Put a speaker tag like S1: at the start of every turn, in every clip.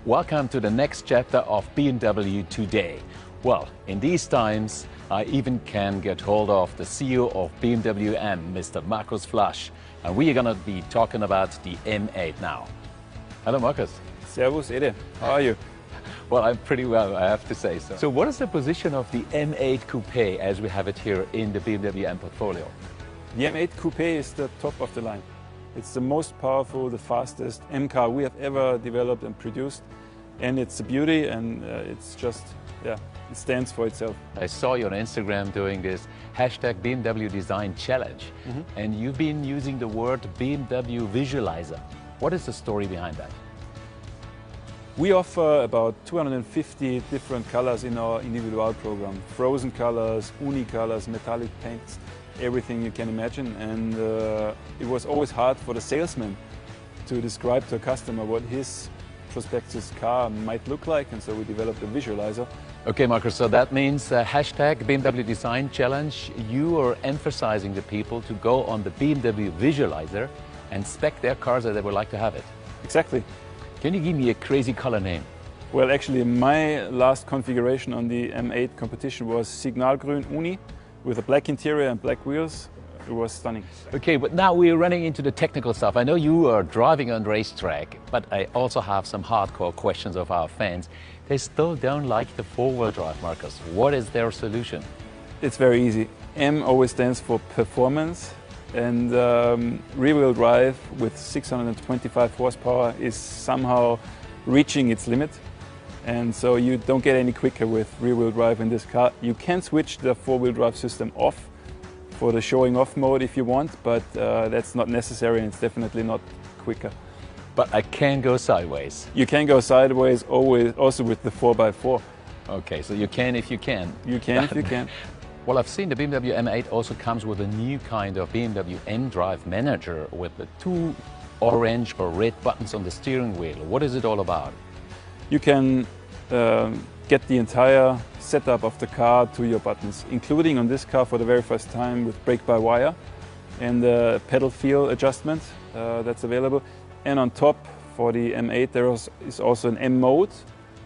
S1: Welcome to the next chapter of BMW Today. Well, in these times, I even can get hold of the CEO of BMW M, Mr. Markus Flasch, and we are going to be talking about the M8 now. Hello, Markus.
S2: Servus, Ede. How are you?
S1: Well, I'm pretty well, I have to say so. So what is the position of the M8 Coupe as we have it here in the BMW M portfolio?
S2: The M8 Coupe is the top of the line. It's the most powerful, the fastest M car we have ever developed and produced. And it's a beauty, and it's just, it stands for itself.
S1: I saw you on Instagram doing this hashtag BMW Design Challenge, and you've been using the word BMW Visualizer. What is the story behind that?
S2: We offer about 250 different colors in our individual program. Frozen colors, uni colors, metallic paints, everything you can imagine. And it was always hard for the salesman to describe to a customer what his prospectus car might look like, and so we developed a visualizer.
S1: Okay, Markus, so that means hashtag BMW Design Challenge. You are emphasizing the people to go on the BMW Visualizer and spec their cars as they would like to have it.
S2: Exactly.
S1: Can you give me a crazy color name?
S2: Well, actually, my last configuration on the M8 Competition was Signalgrün Uni with a black interior and black wheels. It was stunning.
S1: Okay, but now we're running into the technical stuff. I know you are driving on racetrack, but I also have some hardcore questions of our fans. They still don't like the four-wheel drive, Markus. What is their solution?
S2: It's very easy. M always stands for performance, and rear-wheel drive with 625 horsepower is somehow reaching its limit. And so you don't get any quicker with rear-wheel drive in this car. You can switch the four-wheel drive system off for the showing off mode if you want, but that's not necessary, and it's definitely not quicker.
S1: But I can go sideways.
S2: You can go sideways always, also with the 4x4.
S1: Okay, so you can if you can.
S2: You can if you can.
S1: Well, I've seen the BMW M8 also comes with a new kind of BMW M-Drive Manager with the two orange or red buttons on the steering wheel. What is it all about?
S2: You can get the entire setup of the car to your buttons, including on this car for the very first time with brake-by-wire and the pedal feel adjustment that's available. And on top, for the M8, there is also an M mode,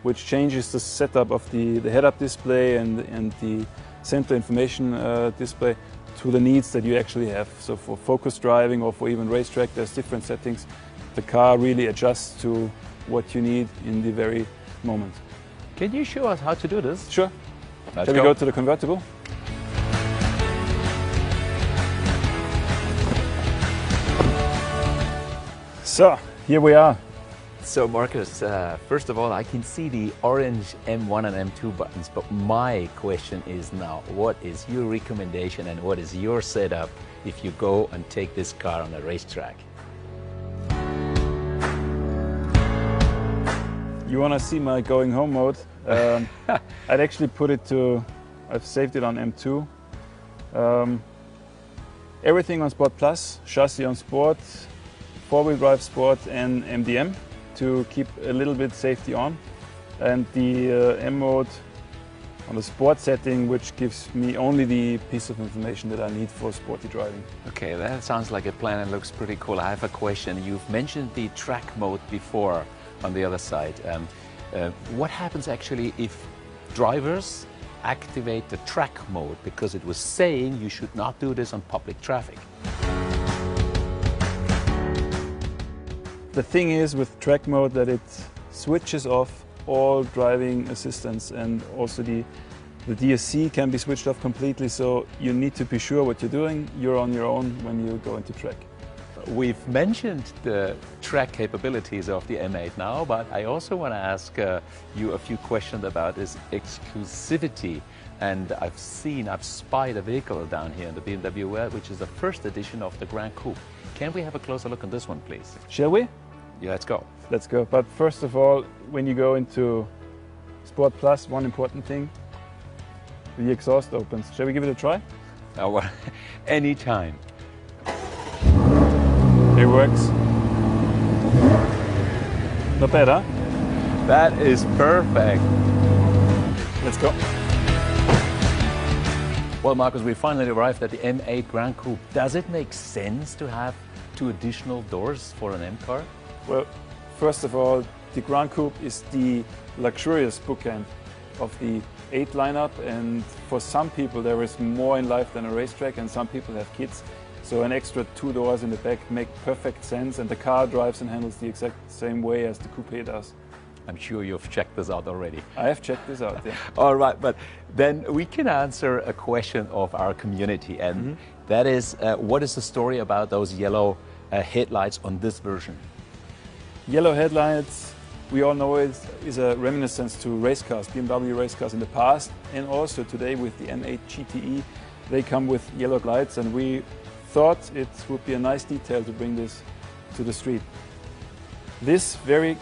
S2: which changes the setup of the head-up display and the center information display to the needs that you actually have. So for focus driving or for even racetrack, there's different settings. The car really adjusts to what you need in the very moment.
S1: Can you show us how to do this?
S2: Sure.
S1: Let's
S2: Shall we go to the convertible? So, here we are.
S1: So Markus, first of all, I can see the orange M1 and M2 buttons, but my question is now, what is your recommendation and what is your setup if you go and take this car on a racetrack?
S2: You want to see my going home mode? I'd actually put it to, I've saved it on M2. Everything on Sport Plus, chassis on Sport, four-wheel drive Sport and MDM to keep a little bit safety on. And the M mode on the Sport setting, which gives me only the piece of information that I need for sporty driving.
S1: Okay, that sounds like a plan and looks pretty cool. I have a question. You've mentioned the track mode before on the other side. What happens actually if drivers activate the track mode? Because it was saying you should not do this on public traffic.
S2: The thing is with track mode that it switches off all driving assistance, and also the DSC can be switched off completely, so you need to be sure what you're doing. You're on your own when you go into track.
S1: We've mentioned the track capabilities of the M8 now, but I also want to ask you a few questions about its exclusivity. And I've spied a vehicle down here in the BMW M, which is the first edition of the Grand Coupe. Can we have a closer look on this one, please?
S2: Shall we?
S1: Yeah, let's go.
S2: Let's go. But first of all, when you go into Sport Plus, one important thing, the exhaust opens. Shall we give it a try?
S1: Oh, well, anytime.
S2: It works. Not bad, huh?
S1: That is perfect.
S2: Let's go.
S1: Well, Markus, we finally arrived at the M8 Grand Coupe. Does it make sense to have 2 additional doors for an M car?
S2: Well, first of all, The Grand Coupe is the luxurious bookend of the 8 lineup, and for some people there is more in life than a racetrack, and some people have kids. So an extra 2 doors in the back make perfect sense, and the car drives and handles the exact same way as the coupe does.
S1: I'm sure you've checked this out already.
S2: I have checked this out, yeah.
S1: All right, but then we can answer a question of our community, and that is, what is the story about those yellow headlights on this version?
S2: Yellow headlights, we all know it is a reminiscence to race cars, BMW race cars in the past, and also today with the M8 GTE, they come with yellow lights, and we thought it would be a nice detail to bring this to the street. This very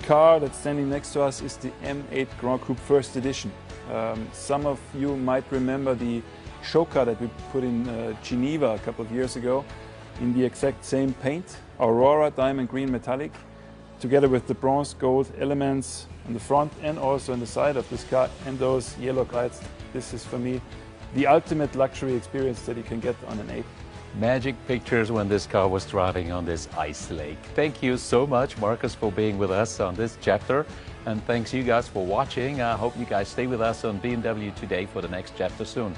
S2: car that's standing next to us is the M8 Grand Coupe First Edition. Some of you might remember the show car that we put in Geneva a couple of years ago in the exact same paint, Aurora Diamond Green Metallic, together with the bronze gold elements on the front and also on the side of this car, and those yellow lights. This is for me the ultimate luxury experience that you can get on an 8.
S1: Magic pictures when this car was driving on this ice lake. Thank you so much, Marcus, for being with us on this chapter, and thanks you guys for watching. I hope you guys stay with us on BMW Today for the next chapter soon.